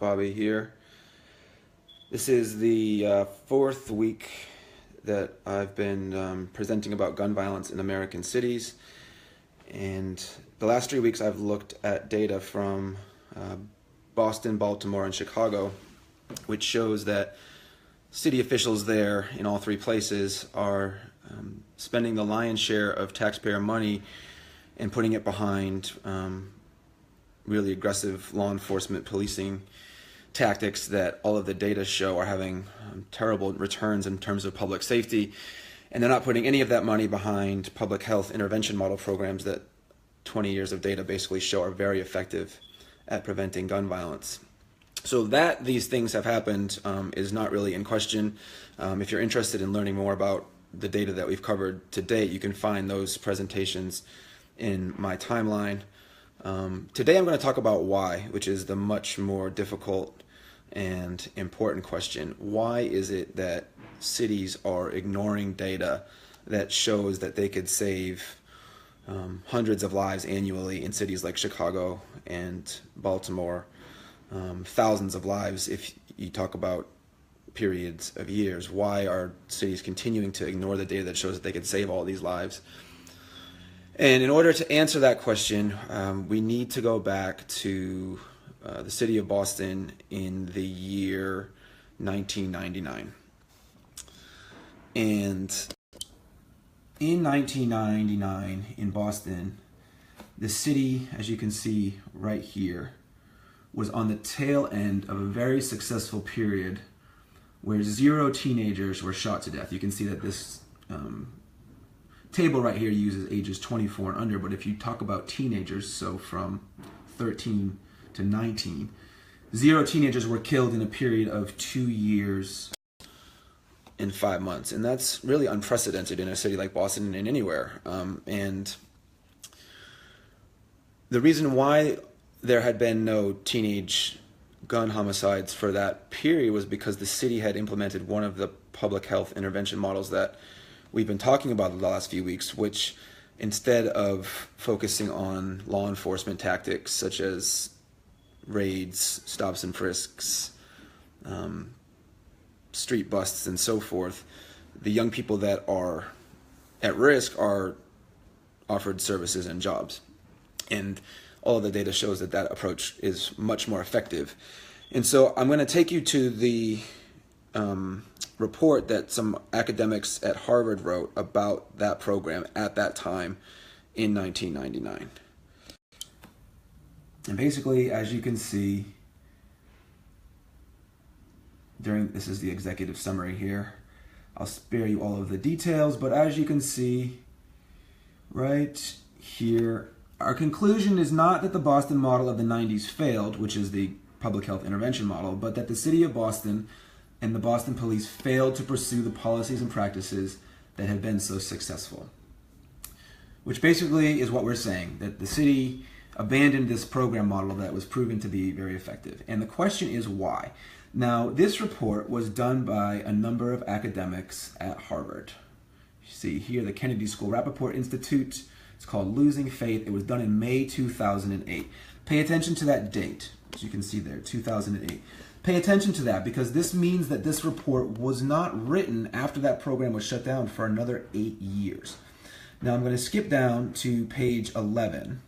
Bobby here. This is the fourth week that I've been presenting about gun violence in American cities. And the last 3 weeks I've looked at data from Boston, Baltimore, and Chicago, which shows that city officials there in all three places are spending the lion's share of taxpayer money and putting it behind really aggressive law enforcement policing tactics that all of the data show are having terrible returns in terms of public safety. And they're not putting any of that money behind public health intervention model programs that 20 years of data basically show are very effective at preventing gun violence. So that these things have happened is not really in question. If you're interested in learning more about the data that we've covered to date, you can find those presentations in my timeline. Today I'm going to talk about why, which is the much more difficult and important question. Why is it that cities are ignoring data that shows that they could save hundreds of lives annually in cities like Chicago and Baltimore, thousands of lives if you talk about periods of years? Why are cities continuing to ignore the data that shows that they could save all these lives? And in order to answer that question, we need to go back to the city of Boston in the year 1999. And in 1999 in Boston, the city, as you can see right here, was on the tail end of a very successful period where 0 teenagers were shot to death. You can see that this table right here uses ages 24 and under, but if you talk about teenagers, so from 13 to 19, 0 teenagers were killed in a period of 2 years and 5 months. And that's really unprecedented in a city like Boston and anywhere. And the reason why there had been no teenage gun homicides for that period was because the city had implemented one of the public health intervention models that we've been talking about the last few weeks, which instead of focusing on law enforcement tactics such as raids, stops and frisks, street busts, and so forth, the young people that are at risk are offered services and jobs. And all of the data shows that that approach is much more effective. And so I'm going to take you to the report that some academics at Harvard wrote about that program at that time in 1999. And basically, as you can see, this is the executive summary here. I'll spare you all of the details, but as you can see right here, our conclusion is not that the Boston model of the 90s failed, which is the public health intervention model, but that the city of Boston and the Boston police failed to pursue the policies and practices that have been so successful. Which basically is what we're saying, that the city abandoned this program model that was proven to be very effective. And the question is why? Now, this report was done by a number of academics at Harvard. You see here the Kennedy School Rappaport Institute. It's called Losing Faith. It was done in May 2008. Pay attention to that date, as you can see there, 2008. Pay attention to that, because this means that this report was not written after that program was shut down for another 8 years. Now I'm going to skip down to page 11,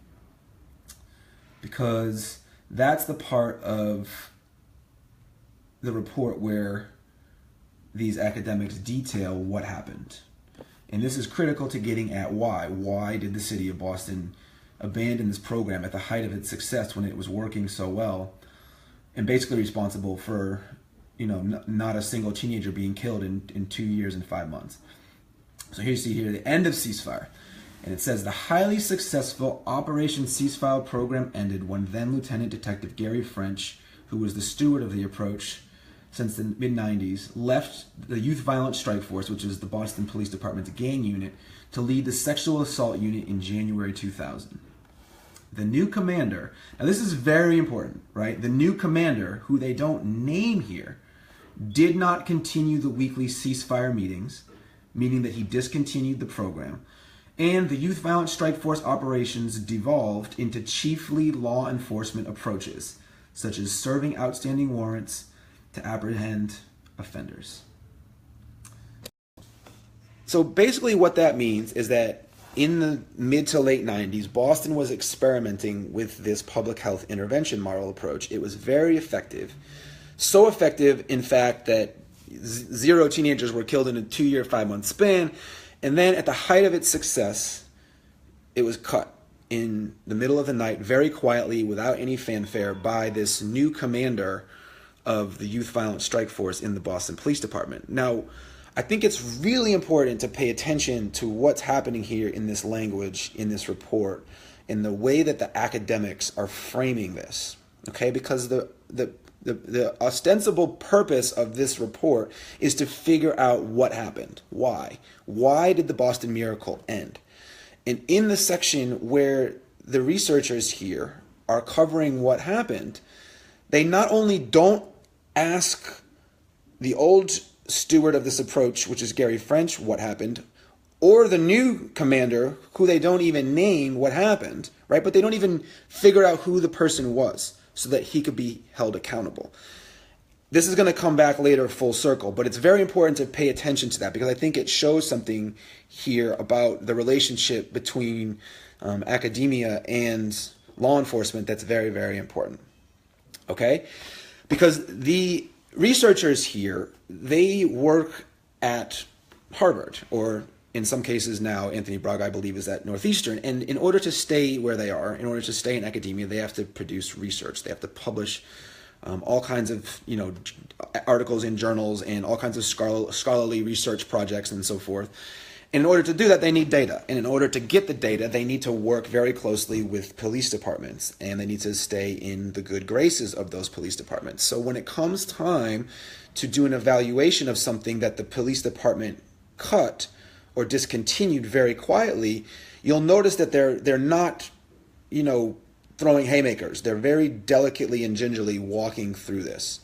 because that's the part of the report where these academics detail what happened. And this is critical to getting at why. Why did the city of Boston abandon this program at the height of its success when it was working so well, and basically responsible for, not a single teenager being killed in 2 years and 5 months. So here you see here the end of ceasefire. And it says the highly successful Operation Ceasefire program ended when then Lieutenant Detective Gary French, who was the steward of the approach since the mid-90s, left the Youth Violence Strike Force, which is the Boston Police Department's gang unit, to lead the Sexual Assault Unit in January 2000. The new commander, now this is very important, right? The new commander, who they don't name here, did not continue the weekly ceasefire meetings, meaning that he discontinued the program, and the Youth Violence Strike Force operations devolved into chiefly law enforcement approaches. such as serving outstanding warrants to apprehend offenders. So basically what that means is that in the mid to late 90s, Boston was experimenting with this public health intervention model approach. It was very effective. So effective, in fact, that 0 teenagers were killed in a 2-year, 5-month span. And then at the height of its success, it was cut in the middle of the night, very quietly, without any fanfare, by this new commander of the Youth Violence Strike Force in the Boston Police Department. Now, I think it's really important to pay attention to what's happening here in this language, in this report, in the way that the academics are framing this, okay? Because the ostensible purpose of this report is to figure out what happened. Why? Why did the Boston Miracle end? And in the section where the researchers here are covering what happened, they not only don't ask the old steward of this approach, which is Gary French, what happened, or the new commander, who they don't even name what happened, right? But they don't even figure out who the person was so that he could be held accountable. This is going to come back later full circle, but it's very important to pay attention to that because I think it shows something here about the relationship between academia and law enforcement that's very, very important, okay? Because the researchers here, they work at Harvard, or in some cases now, Anthony Braga, I believe, is at Northeastern. And in order to stay where they are, in order to stay in academia, they have to produce research. They have to publish all kinds of, articles in journals and all kinds of scholarly research projects and so forth. And in order to do that, they need data. And in order to get the data, they need to work very closely with police departments. And they need to stay in the good graces of those police departments. So when it comes time to do an evaluation of something that the police department cut or discontinued very quietly, you'll notice that they're not, throwing haymakers. They're very delicately and gingerly walking through this.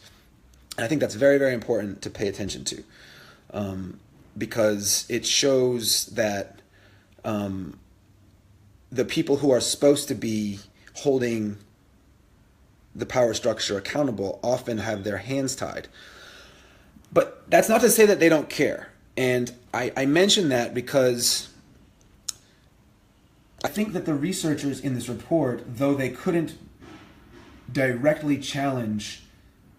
And I think that's very, very important to pay attention to. Because it shows that the people who are supposed to be holding the power structure accountable often have their hands tied. But that's not to say that they don't care. And I mention that because I think that the researchers in this report, though they couldn't directly challenge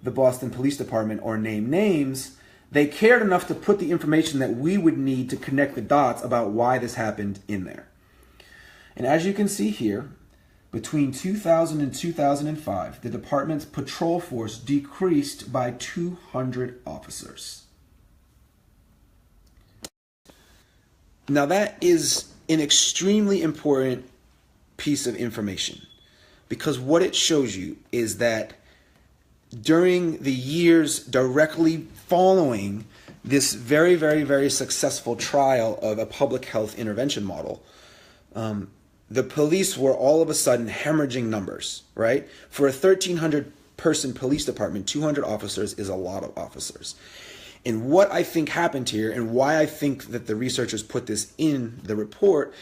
the Boston Police Department or name names, they cared enough to put the information that we would need to connect the dots about why this happened in there. And as you can see here, between 2000 and 2005, the department's patrol force decreased by 200 officers. Now that is an extremely important piece of information because what it shows you is that during the years directly following this very, very, very successful trial of a public health intervention model, the police were all of a sudden hemorrhaging numbers, right? For a 1,300 person police department, 200 officers is a lot of officers. And what I think happened here and why I think that the researchers put this in the report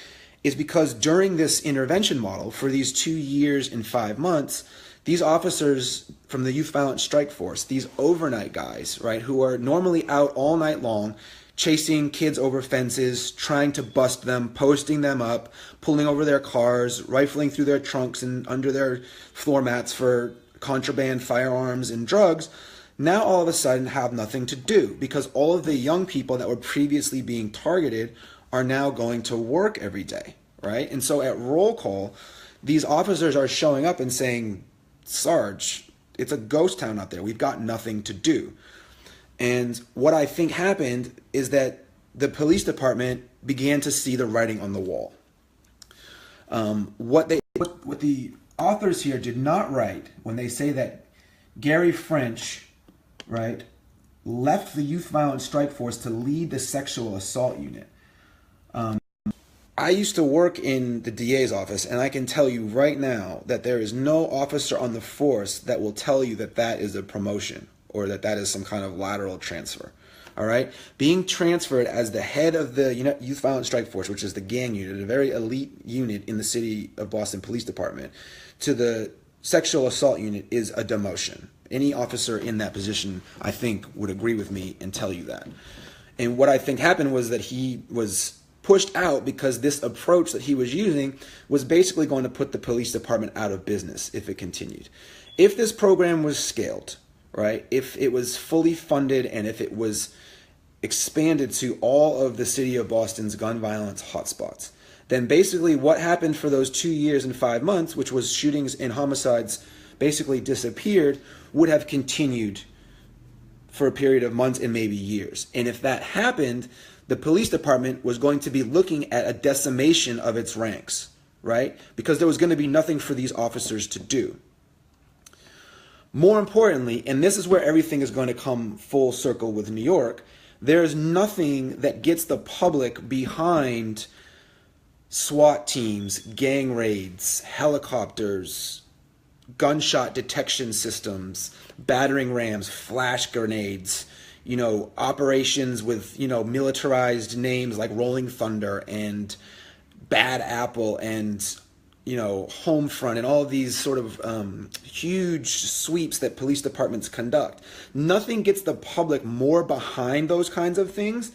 is because during this intervention model for these 2 years and 5 months, these officers from the Youth Violence Strike Force, these overnight guys, right, who are normally out all night long, chasing kids over fences, trying to bust them, posting them up, pulling over their cars, rifling through their trunks and under their floor mats for contraband, firearms, and drugs, now all of a sudden have nothing to do because all of the young people that were previously being targeted are now going to work every day, right? And so at roll call, these officers are showing up and saying, Sarge, it's a ghost town out there. We've got nothing to do. And what I think happened is that the police department began to see the writing on the wall. What the authors here did not write when they say that Gary French, right, left the Youth Violence Strike Force to lead the sexual assault unit. I used to work in the DA's office, and I can tell you right now that there is no officer on the force that will tell you that that is a promotion or that that is some kind of lateral transfer. All right? Being transferred as the head of the Youth Violence Strike Force, which is the gang unit, a very elite unit in the city of Boston Police Department, to the sexual assault unit is a demotion. Any officer in that position, I think, would agree with me and tell you that. And what I think happened was that he was pushed out because this approach that he was using was basically going to put the police department out of business if it continued. If this program was scaled, right, if it was fully funded and if it was expanded to all of the city of Boston's gun violence hotspots, then basically what happened for those 2 years and 5 months, which was shootings and homicides basically disappeared, would have continued for a period of months and maybe years. And if that happened, the police department was going to be looking at a decimation of its ranks, right? Because there was going to be nothing for these officers to do. More importantly, and this is where everything is going to come full circle with New York, there's nothing that gets the public behind SWAT teams, gang raids, helicopters, gunshot detection systems, battering rams, flash grenades, operations with, militarized names like Rolling Thunder and Bad Apple and, Homefront and all of these sort of huge sweeps that police departments conduct. Nothing gets the public more behind those kinds of things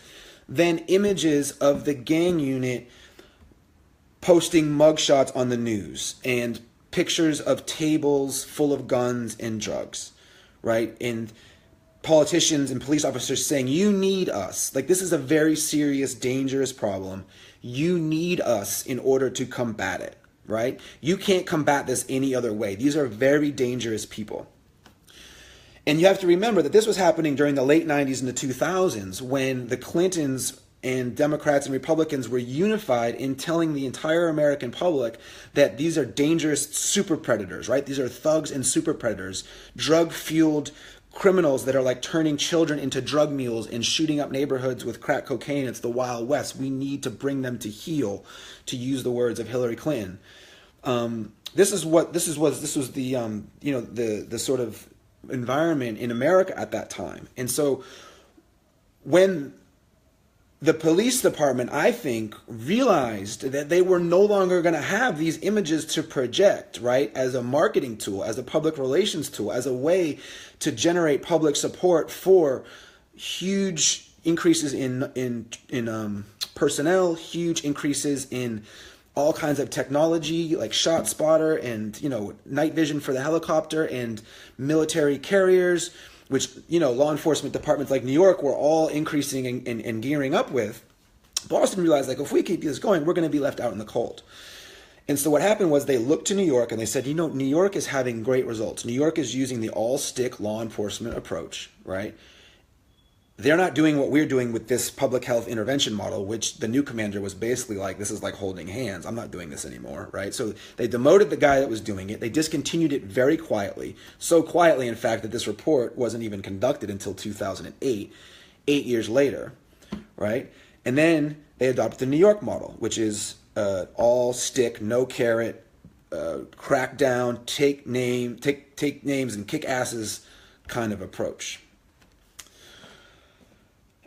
than images of the gang unit posting mugshots on the news and pictures of tables full of guns and drugs, right? And politicians and police officers saying, you need us. Like, this is a very serious, dangerous problem. You need us in order to combat it, right? You can't combat this any other way. These are very dangerous people. And you have to remember that this was happening during the late 90s and the 2000s when the Clintons and Democrats and Republicans were unified in telling the entire American public that these are dangerous super predators, right? These are thugs and super predators, drug-fueled criminals that are like turning children into drug mules and shooting up neighborhoods with crack cocaine. It's the Wild West. We need to bring them to heel, to use the words of Hillary Clinton. This was the sort of environment in America at that time. And so when the police department, I think, realized that they were no longer going to have these images to project, right, as a marketing tool, as a public relations tool, as a way to generate public support for huge increases in personnel, huge increases in all kinds of technology like shot spotter and, night vision for the helicopter and military carriers, which, law enforcement departments like New York were all increasing and gearing up with. Boston realized, like, if we keep this going, we're going to be left out in the cold. And so what happened was they looked to New York and they said, New York is having great results. New York is using the all-stick law enforcement approach, right? They're not doing what we're doing with this public health intervention model, which the new commander was basically like, this is like holding hands. I'm not doing this anymore, right? So they demoted the guy that was doing it. They discontinued it very quietly. So quietly, in fact, that this report wasn't even conducted until 2008, 8 years later, right? And then they adopted the New York model, which is all stick, no carrot, crack down, take names and kick asses kind of approach.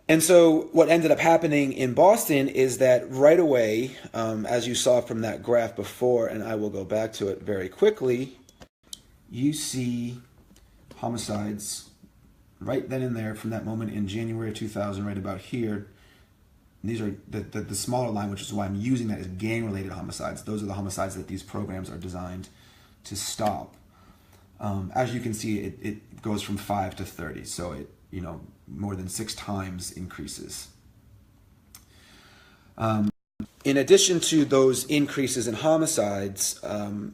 And so what ended up happening in Boston is that right away, as you saw from that graph before, and I will go back to it very quickly, you see homicides right then and there from that moment in January of 2000, right about here. These are the smaller line, which is why I'm using that as gang-related homicides. Those are the homicides that these programs are designed to stop. As you can see, it goes from 5 to 30, so it, more than 6 times increases. In addition to those increases in homicides,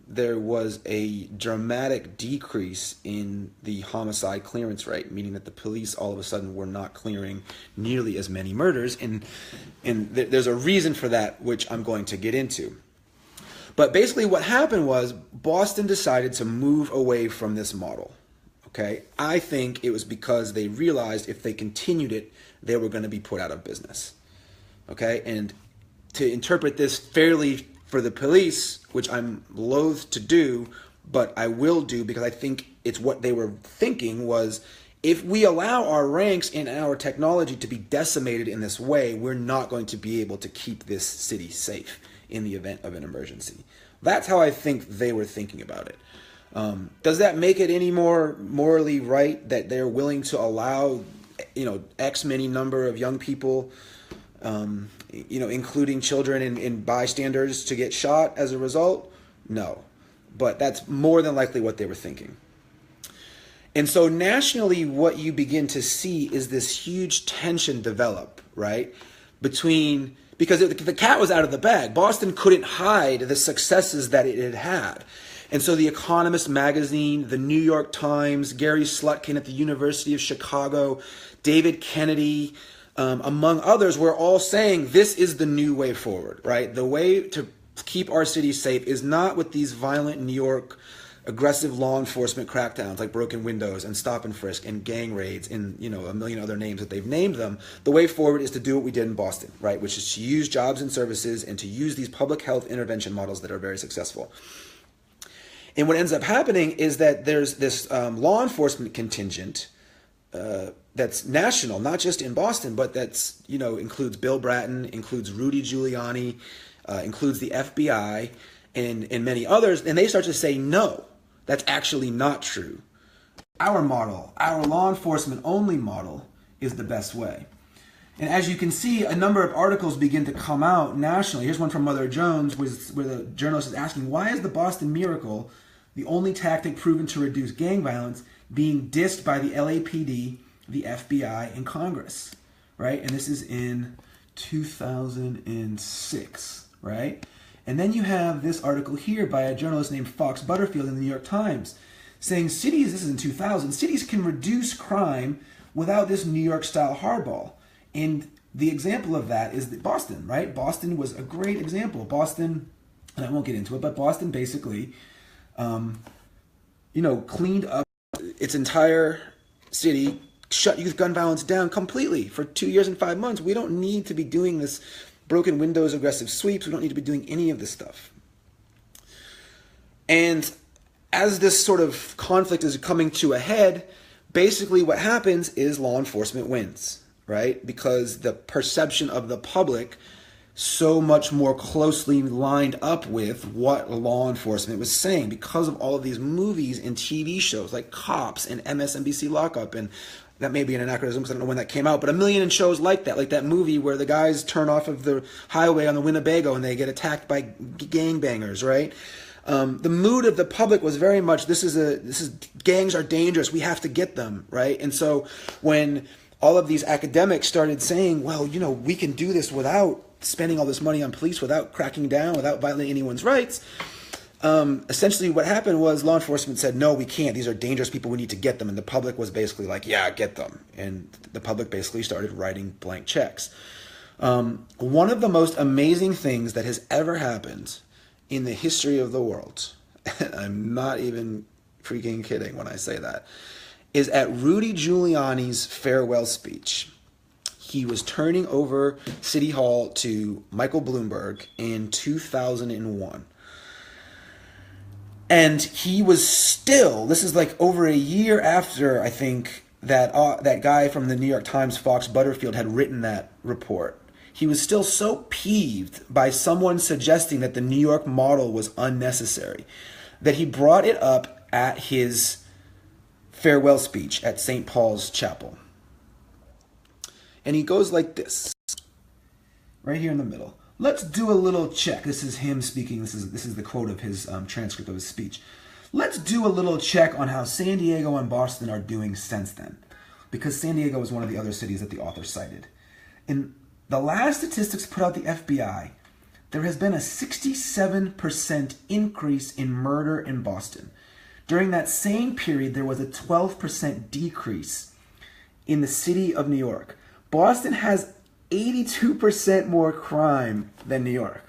there was a dramatic decrease in the homicide clearance rate, meaning that the police all of a sudden were not clearing nearly as many murders. And there's a reason for that, which I'm going to get into. But basically what happened was Boston decided to move away from this model. Okay, I think it was because they realized if they continued it, they were going to be put out of business. Okay, and to interpret this fairly for the police, which I'm loath to do, but I will do because I think it's what they were thinking was, if we allow our ranks and our technology to be decimated in this way, we're not going to be able to keep this city safe in the event of an emergency. That's how I think they were thinking about it. Does that make it any more morally right that they're willing to allow, X many number of young people, including children and bystanders, to get shot as a result? No. But that's more than likely what they were thinking. And so nationally, what you begin to see is this huge tension develop, right? Because the cat was out of the bag. Boston couldn't hide the successes that it had had. And so The Economist magazine, the New York Times, Gary Slutkin at the University of Chicago, David Kennedy, among others, were all saying this is the new way forward, right? The way to keep our city safe is not with these violent New York aggressive law enforcement crackdowns like broken windows and stop and frisk and gang raids and a million other names that they've named them. The way forward is to do what we did in Boston, right? Which is to use jobs and services and to use these public health intervention models that are very successful. And what ends up happening is that there's this law enforcement contingent that's national, not just in Boston, but that's, includes Bill Bratton, includes Rudy Giuliani, includes the FBI and many others. And they start to say, no, that's actually not true. Our model, our law enforcement only model, is the best way. And as you can see, a number of articles begin to come out nationally. Here's one from Mother Jones, where the journalist is asking, why is the Boston Miracle, the only tactic proven to reduce gang violence, being dissed by the LAPD, the FBI, and Congress, right? And this is in 2006, right? And then you have this article here by a journalist named Fox Butterfield in the New York Times saying cities, this is in 2000, cities can reduce crime without this New York-style hardball. And the example of that is Boston, right? Boston was a great example. Boston, and I won't get into it, but Boston basically, cleaned up its entire city, shut youth gun violence down completely for 2 years and 5 months. We don't need to be doing this broken windows, aggressive sweeps. We don't need to be doing any of this stuff. And as this sort of conflict is coming to a head, basically what happens is law enforcement wins, right? Because the perception of the public so much more closely lined up with what law enforcement was saying because of all of these movies and TV shows like Cops and MSNBC Lockup, and that may be an anachronism because I don't know when that came out, but a million shows like that movie where the guys turn off of the highway on the Winnebago and they get attacked by gangbangers, right? The mood of the public was very much, this is gangs are dangerous, we have to get them, right? And so when all of these academics started saying, well, we can do this without spending all this money on police, without cracking down, without violating anyone's rights, essentially what happened was law enforcement said, no, we can't. These are dangerous people. We need to get them. And the public was basically like, yeah, get them. And the public basically started writing blank checks. One of the most amazing things that has ever happened in the history of the world, and I'm not even freaking kidding when I say that, is at Rudy Giuliani's farewell speech. He was turning over City Hall to Michael Bloomberg in 2001. And he was still, this is like over a year after, I think, that guy from the New York Times, Fox Butterfield, had written that report. He was still so peeved by someone suggesting that the New York model was unnecessary that he brought it up at his farewell speech at St. Paul's Chapel. And he goes like this, right here in the middle. Let's do a little check. This is him speaking. This is the quote of his transcript of his speech. Let's do a little check on how San Diego and Boston are doing since then, because San Diego was one of the other cities that the author cited. In the last statistics put out the FBI, there has been a 67% increase in murder in Boston. During that same period, there was a 12% decrease in the city of New York. Boston has 82% more crime than New York.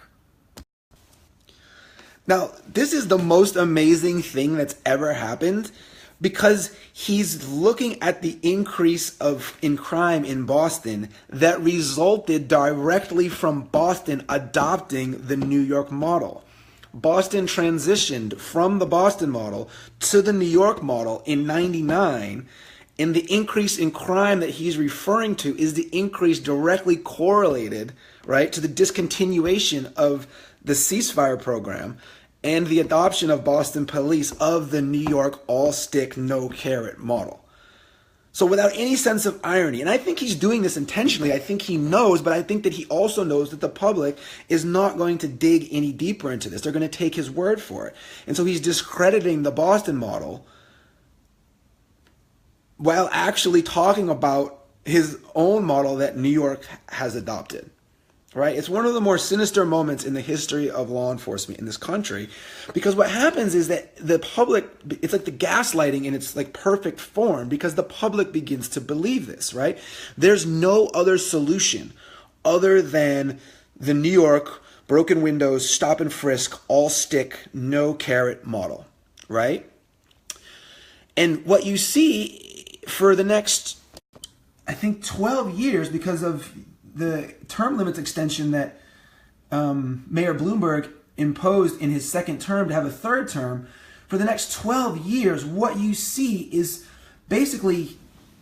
Now, this is the most amazing thing that's ever happened because he's looking at the increase in crime in Boston that resulted directly from Boston adopting the New York model. Boston transitioned from the Boston model to the New York model in '99. And the increase in crime that he's referring to is the increase directly correlated, right, to the discontinuation of the ceasefire program and the adoption of Boston police of the New York all-stick, no-carrot model. So without any sense of irony, and I think he's doing this intentionally, I think he knows, but I think that he also knows that the public is not going to dig any deeper into this. They're going to take his word for it. And so he's discrediting the Boston model while actually talking about his own model that New York has adopted. Right? It's one of the more sinister moments in the history of law enforcement in this country, because what happens is that the public, it's like the gaslighting in its like perfect form, because the public begins to believe this, right? There's no other solution other than the New York broken windows, stop and frisk, all stick, no carrot model, right? And what you see for the next, I think 12 years, because of the term limits extension that Mayor Bloomberg imposed in his second term to have a third term, for the next 12 years, what you see is basically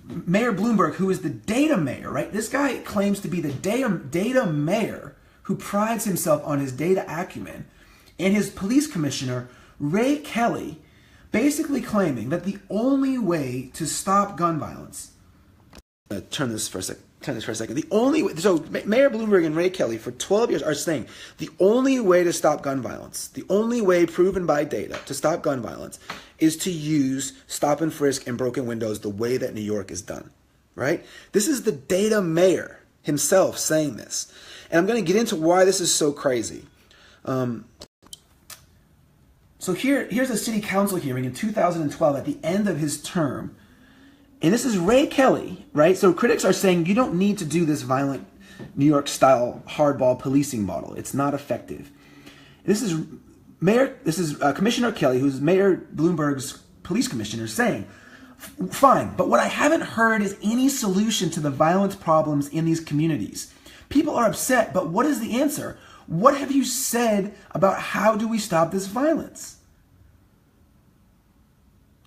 Mayor Bloomberg, who is the data mayor, right? This guy claims to be the data mayor who prides himself on his data acumen, and his police commissioner, Ray Kelly, basically claiming that the only way to stop gun violence. Turn this for a second. The only way, so Mayor Bloomberg and Ray Kelly for 12 years are saying the only way to stop gun violence, the only way proven by data to stop gun violence, is to use stop and frisk and broken windows the way that New York is done, right? This is the data mayor himself saying this. And I'm going to get into why this is so crazy. So here's a city council hearing in 2012 at the end of his term. And this is Ray Kelly, right? So critics are saying you don't need to do this violent New York-style hardball policing model. It's not effective. This is Commissioner Kelly, who's Mayor Bloomberg's police commissioner, saying, fine, but what I haven't heard is any solution to the violence problems in these communities. People are upset, but what is the answer? What have you said about how do we stop this violence?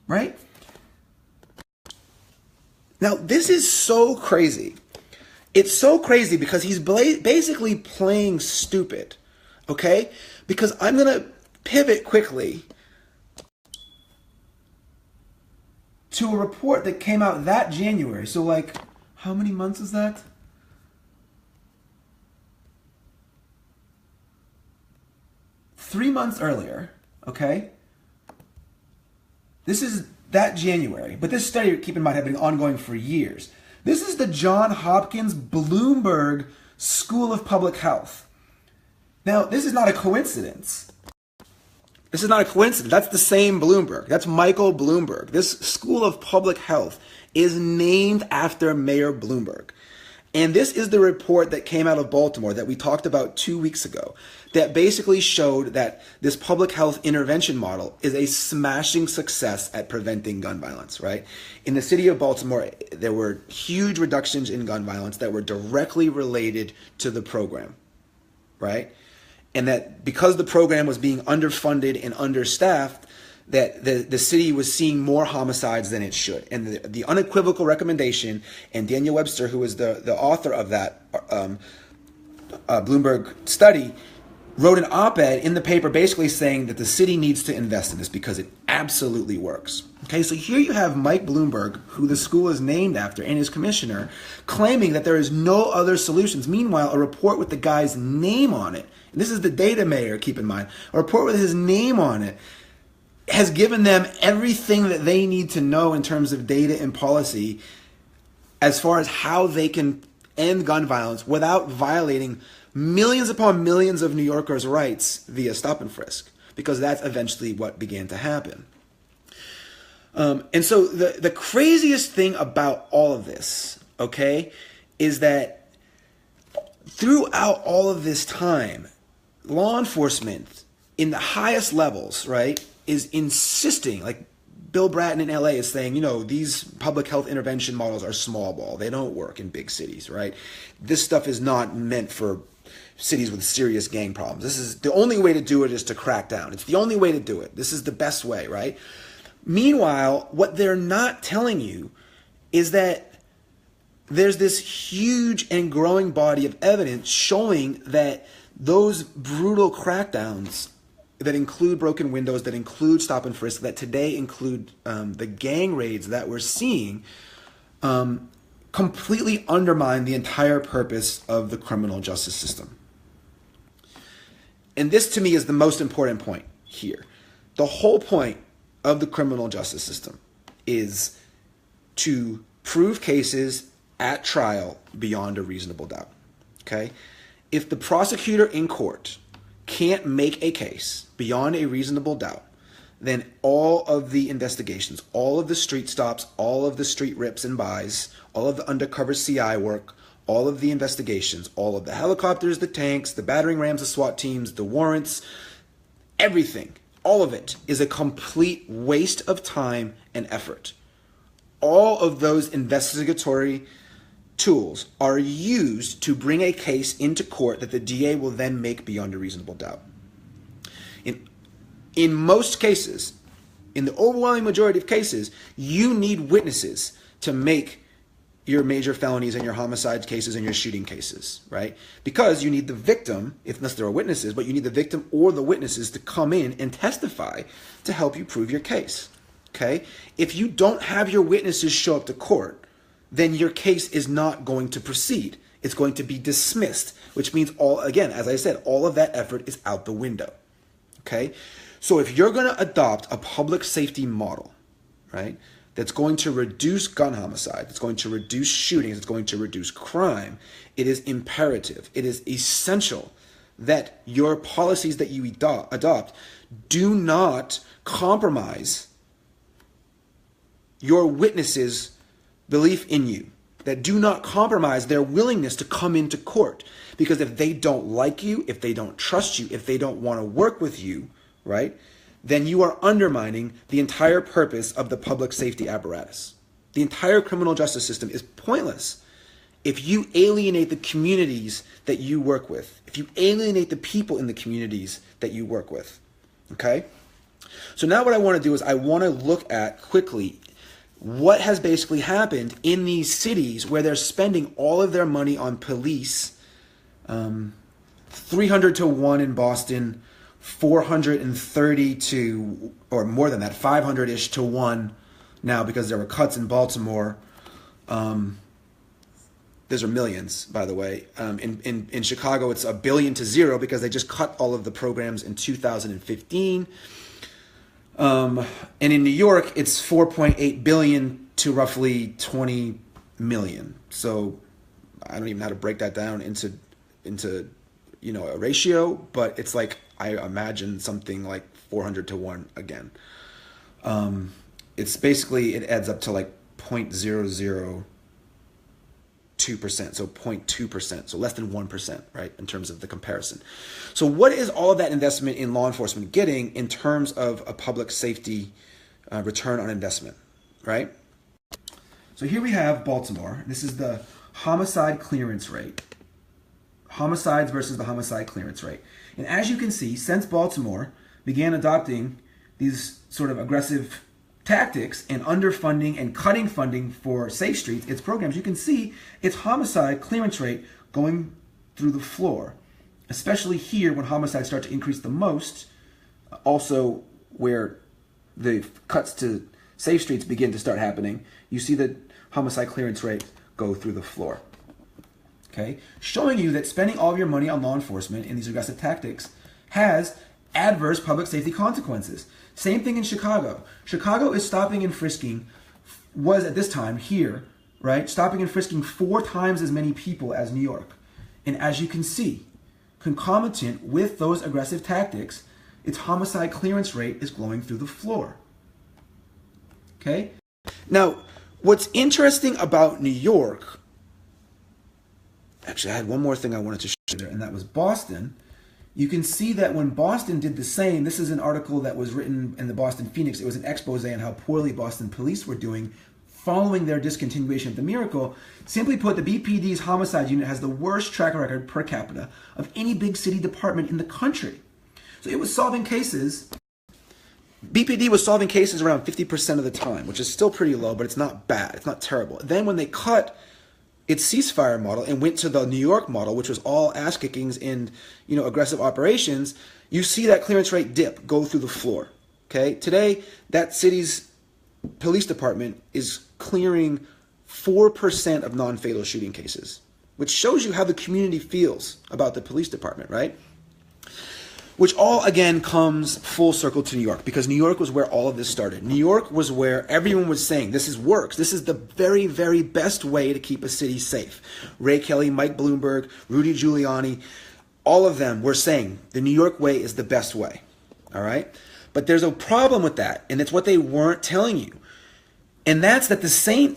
Right? Now, this is so crazy. It's so crazy because he's basically playing stupid, okay? Because I'm going to pivot quickly to a report that came out that January. So, like, how many months is that? Three months earlier, okay? This is that January, but this study, keep in mind, had been ongoing for years. This is the Johns Hopkins Bloomberg School of Public Health. Now, this is not a coincidence. This is not a coincidence. That's the same Bloomberg. That's Michael Bloomberg. This School of Public Health is named after Mayor Bloomberg. And this is the report that came out of Baltimore that we talked about 2 weeks ago, that basically showed that this public health intervention model is a smashing success at preventing gun violence, right? In the city of Baltimore, there were huge reductions in gun violence that were directly related to the program, right? And that because the program was being underfunded and understaffed, that the city was seeing more homicides than it should. And the unequivocal recommendation, and Daniel Webster, who is the author of that Bloomberg study, wrote an op-ed in the paper basically saying that the city needs to invest in this because it absolutely works. Okay, so here you have Mike Bloomberg, who the school is named after, and his commissioner, claiming that there is no other solutions. Meanwhile, a report with the guy's name on it, and this is the data mayor, keep in mind, a report with his name on it, has given them everything that they need to know in terms of data and policy as far as how they can end gun violence without violating millions upon millions of New Yorkers' rights via stop and frisk, because that's eventually what began to happen. And so the craziest thing about all of this, okay, is that throughout all of this time, law enforcement in the highest levels, right, is insisting, like Bill Bratton in LA is saying, you know, these public health intervention models are small ball. They don't work in big cities, right? This stuff is not meant for cities with serious gang problems. This is the only way to do it is to crack down. It's the only way to do it. This is the best way, right? Meanwhile, what they're not telling you is that there's this huge and growing body of evidence showing that those brutal crackdowns, that include broken windows, that include stop and frisk, that today include the gang raids that we're seeing, completely undermine the entire purpose of the criminal justice system. And this, to me, is the most important point here. The whole point of the criminal justice system is to prove cases at trial beyond a reasonable doubt. Okay? If the prosecutor in court can't make a case beyond a reasonable doubt, then all of the investigations, all of the street stops, all of the street rips and buys, all of the undercover CI work, all of the investigations, all of the helicopters, the tanks, the battering rams, the SWAT teams, the warrants, everything, all of it is a complete waste of time and effort. All of those investigatory tools are used to bring a case into court that the DA will then make beyond a reasonable doubt. In most cases, in the overwhelming majority of cases, you need witnesses to make your major felonies and your homicide cases and your shooting cases, right? Because you need the victim, unless there are witnesses, but you need the victim or the witnesses to come in and testify to help you prove your case, okay? If you don't have your witnesses show up to court, then your case is not going to proceed. It's going to be dismissed, which means again, as I said, all of that effort is out the window, okay? So if you're going to adopt a public safety model, right, that's going to reduce gun homicide, it's going to reduce shootings, it's going to reduce crime, it is imperative, it is essential that your policies that you adopt do not compromise your witnesses' belief in you, that do not compromise their willingness to come into court. Because if they don't like you, if they don't trust you, if they don't want to work with you, right, then you are undermining the entire purpose of the public safety apparatus. The entire criminal justice system is pointless if you alienate the communities that you work with, if you alienate the people in the communities that you work with, okay? So now what I want to do is I want to look at quickly what has basically happened in these cities where they're spending all of their money on police, 300 to 1 in Boston, 430 to, or more than that, 500-ish to 1 now because there were cuts in Baltimore. Those are millions, by the way. In Chicago, it's $1 billion to 0 because they just cut all of the programs in 2015. And in New York, it's 4.8 billion to roughly 20 million. So I don't even know how to break that down into a ratio, but it's like, I imagine something like 400 to 1 again. It's basically, it adds up to like 0.002%, so 0.2%, so less than 1%, right, in terms of the comparison. So what is all of that investment in law enforcement getting in terms of a public safety return on investment, right? So here we have Baltimore. This is the homicide clearance rate. Homicides versus the homicide clearance rate. And as you can see, since Baltimore began adopting these sort of aggressive tactics and underfunding and cutting funding for Safe Streets, its programs, you can see its homicide clearance rate going through the floor, especially here when homicides start to increase the most, also where the cuts to Safe Streets begin to start happening, you see the homicide clearance rate go through the floor. Okay, showing you that spending all of your money on law enforcement in these aggressive tactics has adverse public safety consequences. Same thing in Chicago. Chicago is stopping and frisking, was at this time here, right, stopping and frisking 4 times as many people as New York. And as you can see, concomitant with those aggressive tactics, its homicide clearance rate is going through the floor. Okay? Now, what's interesting about New York, actually, I had one more thing I wanted to show you there, and that was Boston. You can see that when Boston did the same, this is an article that was written in the Boston Phoenix. It was an expose on how poorly Boston police were doing following their discontinuation of the Miracle. Simply put, the BPD's homicide unit has the worst track record per capita of any big city department in the country. So it was solving cases. BPD was solving cases around 50% of the time, which is still pretty low, but it's not bad. It's not terrible. Then when they cut its ceasefire model and went to the New York model, which was all ass kickings and aggressive operations, you see that clearance rate dip, go through the floor. Okay, today that city's police department is clearing 4% of non-fatal shooting cases, which shows you how the community feels about the police department, right? Which all, again, comes full circle to New York, because New York was where all of this started. New York was where everyone was saying, works. This is the very, very best way to keep a city safe. Ray Kelly, Mike Bloomberg, Rudy Giuliani, all of them were saying the New York way is the best way, all right? But there's a problem with that, and it's what they weren't telling you. And that's that the same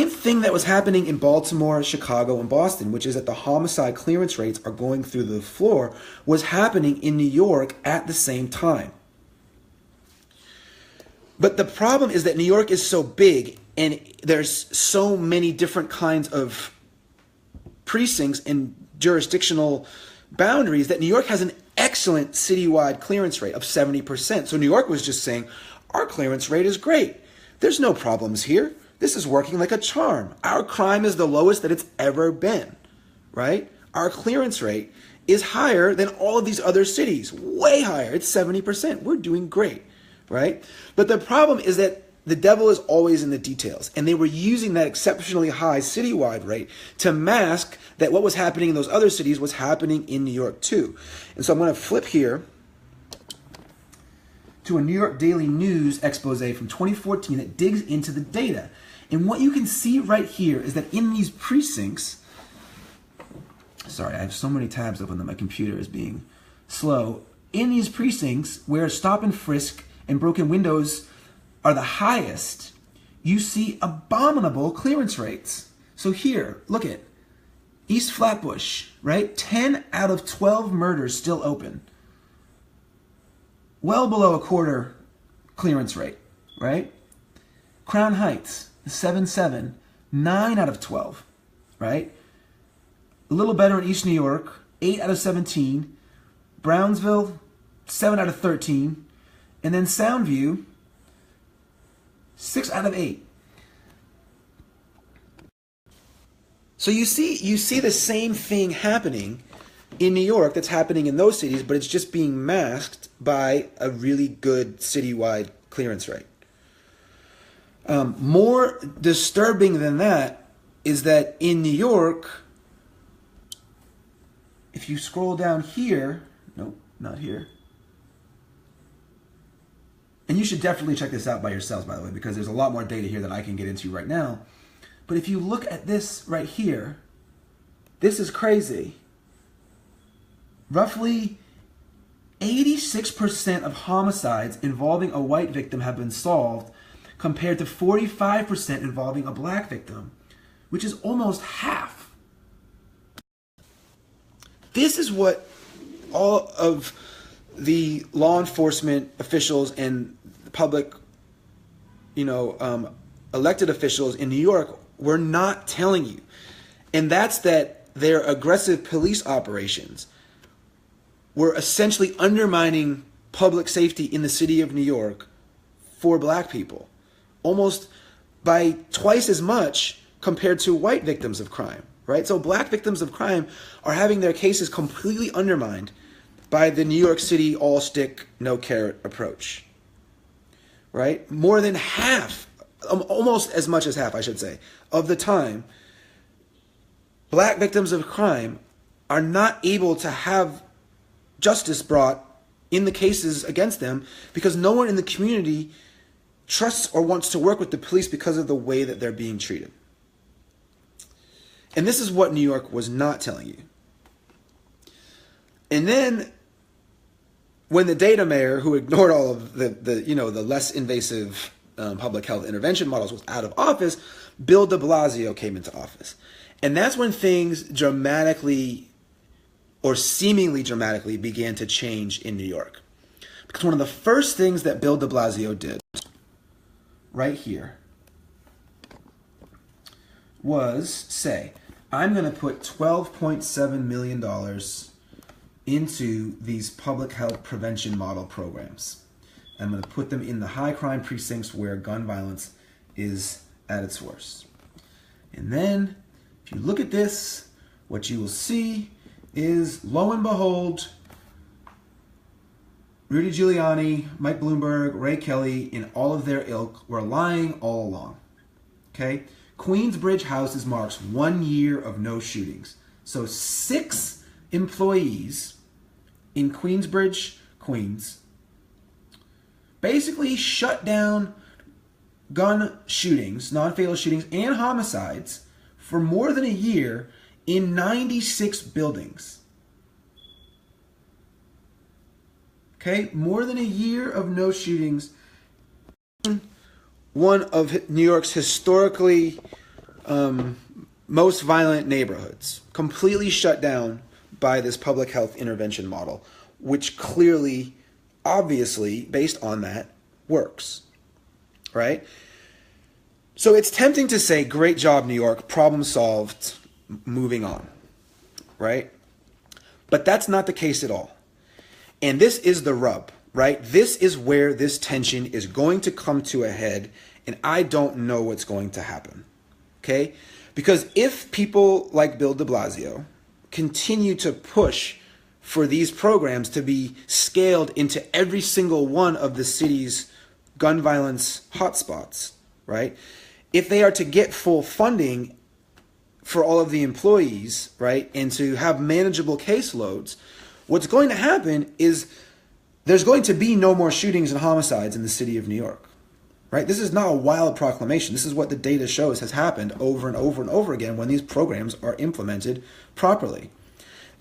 thing that was happening in Baltimore, Chicago, and Boston, which is that the homicide clearance rates are going through the floor, was happening in New York at the same time. But the problem is that New York is so big, and there's so many different kinds of precincts and jurisdictional boundaries that New York has an excellent citywide clearance rate of 70%. So New York was just saying, our clearance rate is great. There's no problems here. This is working like a charm. Our crime is the lowest that it's ever been, right? Our clearance rate is higher than all of these other cities, way higher. It's 70%. We're doing great, right? But the problem is that the devil is always in the details, and they were using that exceptionally high citywide rate to mask that what was happening in those other cities was happening in New York too. And so I'm going to flip here to a New York Daily News expose from 2014 that digs into the data. And what you can see right here is that in these precincts, sorry, I have so many tabs open that my computer is being slow. In these precincts where stop and frisk and broken windows are the highest, you see abominable clearance rates. So here, look at East Flatbush, right? 10 out of 12 murders still open. Well below a quarter clearance rate, right? Crown Heights, 7-7, 9 out of 12, right? A little better in East New York, 8 out of 17. Brownsville, 7 out of 13. And then Soundview, 6 out of 8. So you see the same thing happening in New York that's happening in those cities, but it's just being masked by a really good citywide clearance rate. More disturbing than that is that in New York, if you scroll down here, nope, not here. And you should definitely check this out by yourselves, by the way, because there's a lot more data here that I can get into right now. But if you look at this right here, this is crazy. Roughly 86% of homicides involving a white victim have been solved, compared to 45% involving a black victim, which is almost half. This is what all of the law enforcement officials and public, elected officials in New York were not telling you. And that's that their aggressive police operations were essentially undermining public safety in the city of New York for black people, almost by twice as much compared to white victims of crime, right? So black victims of crime are having their cases completely undermined by the New York City all stick, no carrot approach, right? More than half, almost as much as half, I should say, of the time, black victims of crime are not able to have justice brought in the cases against them because no one in the community trusts or wants to work with the police because of the way that they're being treated. And this is what New York was not telling you. And then when the data mayor, who ignored all of the less invasive public health intervention models, was out of office, Bill de Blasio came into office. And that's when things dramatically or seemingly dramatically began to change in New York. Because one of the first things that Bill de Blasio did right here was say, I'm going to put $12.7 million into these public health prevention model programs. I'm going to put them in the high crime precincts where gun violence is at its worst. And then, if If you look at this, what you will see is, lo and behold, Rudy Giuliani, Mike Bloomberg, Ray Kelly, and all of their ilk were lying all along. Okay? Queensbridge Houses marks 1 year of no shootings. So 6 employees in Queensbridge, Queens, basically shut down gun shootings, non-fatal shootings, and homicides for more than a year in 96 buildings. Okay, more than a year of no shootings. One of New York's historically most violent neighborhoods, completely shut down by this public health intervention model, which clearly, obviously, based on that, works, right? So it's tempting to say, great job, New York, problem solved, moving on, right? But that's not the case at all. And this is the rub, right? This is where this tension is going to come to a head, and I don't know what's going to happen, okay? Because if people like Bill de Blasio continue to push for these programs to be scaled into every single one of the city's gun violence hotspots, right? If they are to get full funding for all of the employees, right, and to have manageable caseloads, what's going to happen is there's going to be no more shootings and homicides in the city of New York, right? This is not a wild proclamation. This is what the data shows has happened over and over and over again when these programs are implemented properly.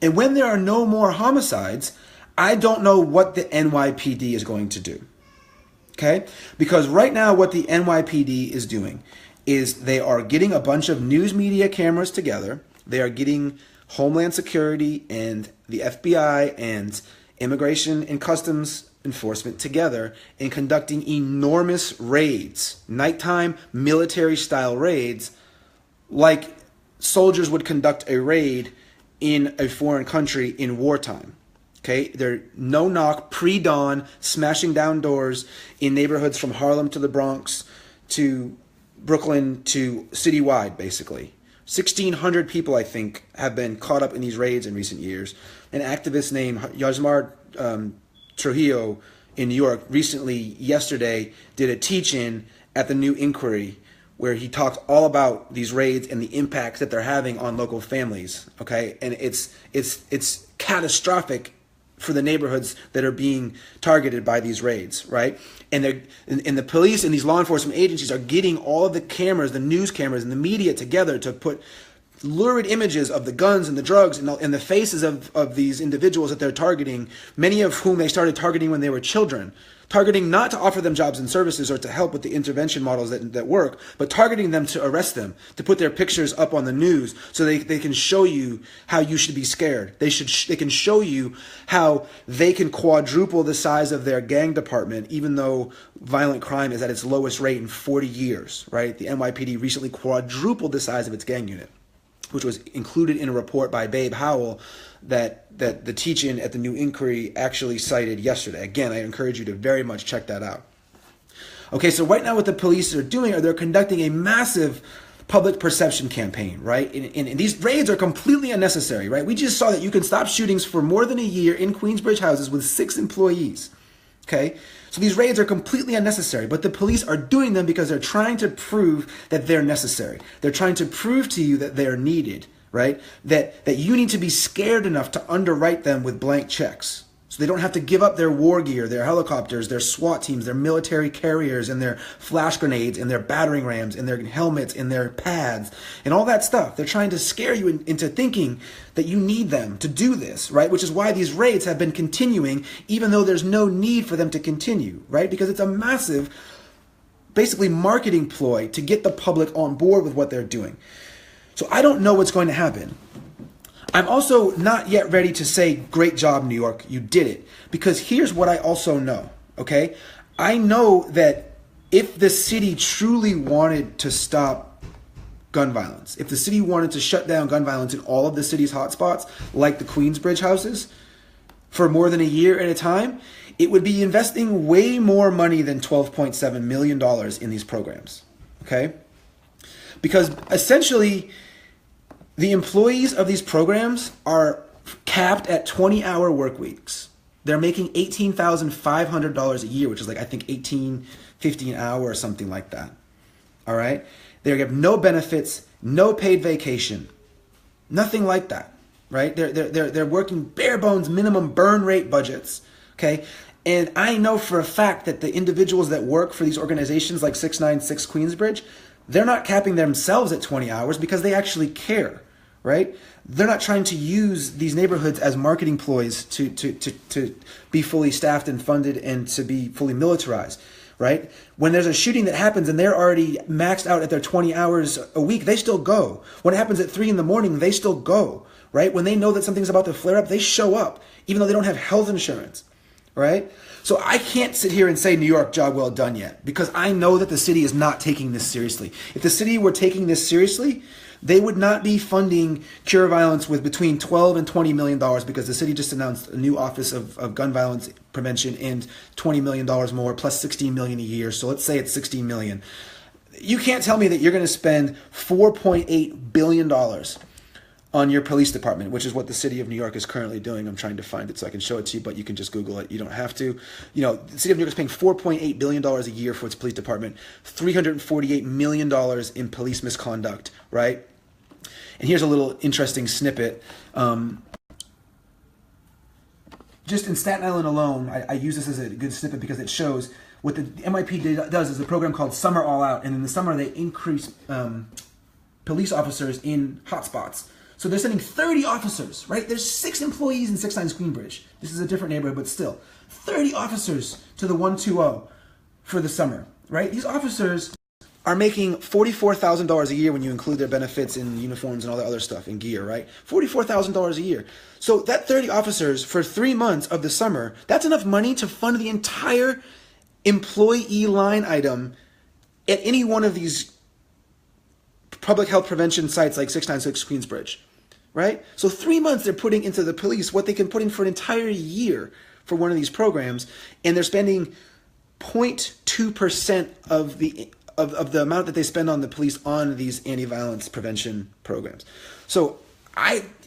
And when there are no more homicides, I don't know what the NYPD is going to do. Okay? Because right now what the NYPD is doing is they are getting a bunch of news media cameras together. They are getting Homeland Security and the FBI and Immigration and Customs Enforcement together and conducting enormous raids, nighttime military-style raids, like soldiers would conduct a raid in a foreign country in wartime. Okay, they're no-knock, pre-dawn, smashing down doors in neighborhoods from Harlem to the Bronx to Brooklyn to citywide, basically. 1,600 people, I think, have been caught up in these raids in recent years. An activist named Yasmar Trujillo in New York recently, yesterday, did a teach-in at the New Inquiry where he talked all about these raids and the impacts that they're having on local families. Okay, and it's catastrophic for the neighborhoods that are being targeted by these raids, right? And the police and these law enforcement agencies are getting all of the cameras, the news cameras and the media together to put lurid images of the guns and the drugs and the faces of these individuals that they're targeting, many of whom they started targeting when they were children. Targeting not to offer them jobs and services or to help with the intervention models that work, but targeting them to arrest them, to put their pictures up on the news so they can show you how you should be scared. They can show you how they can quadruple the size of their gang department, even though violent crime is at its lowest rate in 40 years, right? The NYPD recently quadrupled the size of its gang unit, which was included in a report by Babe Howell that the teach-in at the New Inquiry actually cited yesterday. Again, I encourage you to very much check that out. Okay, so right now what the police are doing are they're conducting a massive public perception campaign, right? And these raids are completely unnecessary, right? We just saw that you can stop shootings for more than a year in Queensbridge houses with 6 employees, okay? So these raids are completely unnecessary, but the police are doing them because they're trying to prove that they're necessary. They're trying to prove to you that they're needed, right? That you need to be scared enough to underwrite them with blank checks. So they don't have to give up their war gear, their helicopters, their SWAT teams, their military carriers, and their flash grenades, and their battering rams, and their helmets, and their pads, and all that stuff. They're trying to scare you into thinking that you need them to do this, right? Which is why these raids have been continuing, even though there's no need for them to continue, right? Because it's a massive, basically, marketing ploy to get the public on board with what they're doing. So I don't know what's going to happen. I'm also not yet ready to say, great job, New York, you did it. Because here's what I also know, okay? I know that if the city truly wanted to stop gun violence, if the city wanted to shut down gun violence in all of the city's hotspots, like the Queensbridge houses, for more than a year at a time, it would be investing way more money than $12.7 million in these programs, okay? Because essentially, The employees of these programs are capped at 20-hour work weeks. They're making $18,500 a year, which is like, I think, $18.50 an hour or something like that. All right? They have no benefits, no paid vacation, nothing like that. Right? They're working bare bones minimum burn rate budgets. Okay? And I know for a fact that the individuals that work for these organizations like 696 Queensbridge, they're not capping themselves at 20 hours because they actually care, right? They're not trying to use these neighborhoods as marketing ploys to be fully staffed and funded and to be fully militarized, right? When there's a shooting that happens and they're already maxed out at their 20 hours a week, they still go. When it happens at 3 a.m, they still go, right? When they know that something's about to flare up, they show up, even though they don't have health insurance. Right? So I can't sit here and say New York, job well done yet, because I know that the city is not taking this seriously. If the city were taking this seriously, they would not be funding Cure Violence with between $12 and $20 million, because the city just announced a new office of gun violence prevention and $20 million more plus $16 million a year. So let's say it's $16 million. You can't tell me that you're going to spend $4.8 billion on your police department, which is what the city of New York is currently doing. I'm trying to find it so I can show it to you, but you can just Google it. You don't have to. You know, the city of New York is paying $4.8 billion a year for its police department, $348 million in police misconduct, right? And here's a little interesting snippet. Just in Staten Island alone, I use this as a good snippet because it shows what the NYPD does is a program called Summer All Out. And in the summer, they increase police officers in hotspots. So they're sending 30 officers, right? There's 6 employees in 696 Queensbridge. This is a different neighborhood, but still. 30 officers to the 120 for the summer, right? These officers are making $44,000 a year when you include their benefits and uniforms and all the other stuff and gear, right? $44,000 a year. So that 30 officers for 3 months of the summer, that's enough money to fund the entire employee line item at any one of these public health prevention sites like 696 Queensbridge. Right? So 3 months they're putting into the police what they can put in for an entire year for one of these programs, and they're spending 0.2% of the amount that they spend on the police on these anti-violence prevention programs. So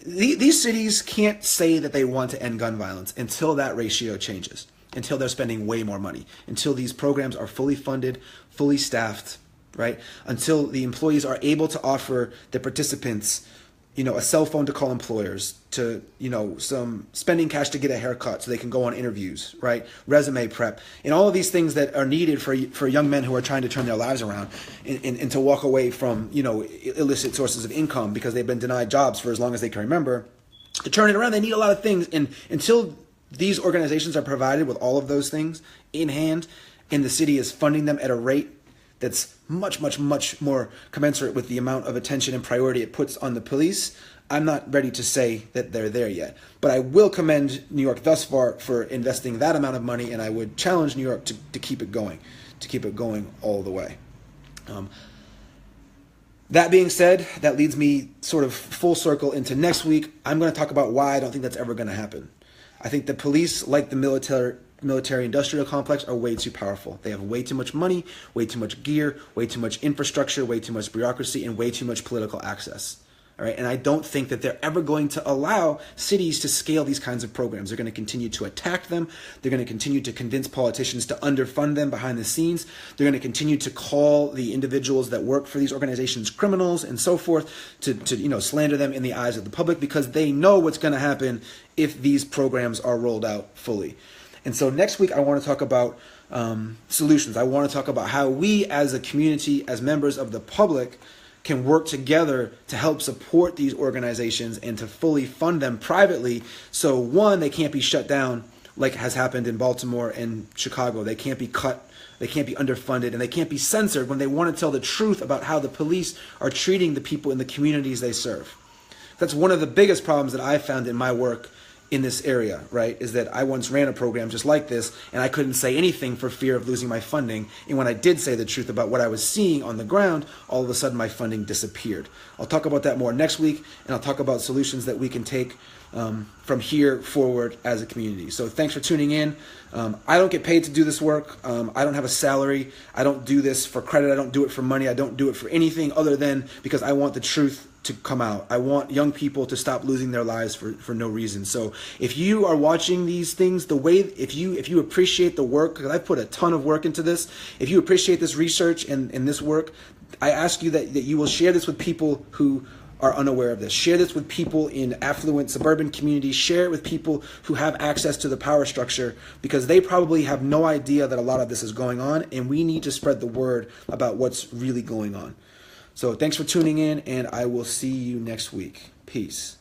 these cities can't say that they want to end gun violence until that ratio changes, until they're spending way more money, until these programs are fully funded, fully staffed, right? Until the employees are able to offer the participants a cell phone to call employers, to, some spending cash to get a haircut so they can go on interviews, right? Resume prep, and all of these things that are needed for young men who are trying to turn their lives around and to walk away from, illicit sources of income because they've been denied jobs for as long as they can remember. To turn it around, they need a lot of things. And until these organizations are provided with all of those things in hand, and the city is funding them at a rate that's much, much, much more commensurate with the amount of attention and priority it puts on the police, I'm not ready to say that they're there yet. But I will commend New York thus far for investing that amount of money, and I would challenge New York to keep it going, all the way. That being said, that leads me sort of full circle into next week. I'm going to talk about why I don't think that's ever going to happen. I think the police, like the military-industrial complex, are way too powerful. They have way too much money, way too much gear, way too much infrastructure, way too much bureaucracy, and way too much political access. All right, and I don't think that they're ever going to allow cities to scale these kinds of programs. They're going to continue to attack them. They're going to continue to convince politicians to underfund them behind the scenes. They're going to continue to call the individuals that work for these organizations criminals and so forth, to slander them in the eyes of the public, because they know what's going to happen if these programs are rolled out fully. And so next week I want to talk about solutions. I want to talk about how we as a community, as members of the public, can work together to help support these organizations and to fully fund them privately. So one, they can't be shut down like has happened in Baltimore and Chicago. They can't be cut, they can't be underfunded, and they can't be censored when they want to tell the truth about how the police are treating the people in the communities they serve. That's one of the biggest problems that I found in my work in this area, right, is that I once ran a program just like this, and I couldn't say anything for fear of losing my funding. And when I did say the truth about what I was seeing on the ground, all of a sudden my funding disappeared. I'll talk about that more next week, and I'll talk about solutions that we can take from here forward as a community. So thanks for tuning in. I don't get paid to do this work. I don't have a salary. I don't do this for credit. I don't do it for money. I don't do it for anything other than because I want the truth to come out. I want young people to stop losing their lives for no reason. So if you are watching these things, if you appreciate the work, because I've put a ton of work into this, if you appreciate this research and this work, I ask you that you will share this with people who are unaware of this. Share this with people in affluent suburban communities. Share it with people who have access to the power structure, because they probably have no idea that a lot of this is going on, and we need to spread the word about what's really going on. So thanks for tuning in, and I will see you next week. Peace.